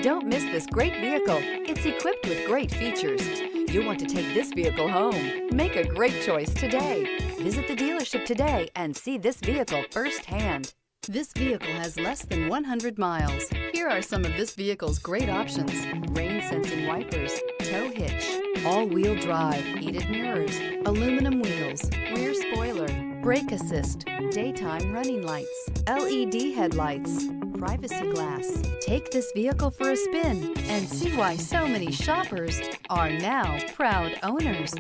Don't miss this great vehicle. It's equipped with great features. You'll want to take this vehicle home. Make a great choice today. Visit the dealership today and see this vehicle firsthand. This vehicle has less than 100 miles. Here are some of this vehicle's great options: rain sensing wipers, tow hitch, all-wheel drive, heated mirrors, aluminum wheels, rear spoiler, brake assist, daytime running lights, LED headlights, privacy glass. Take this vehicle for a spin and see why so many shoppers are now proud owners.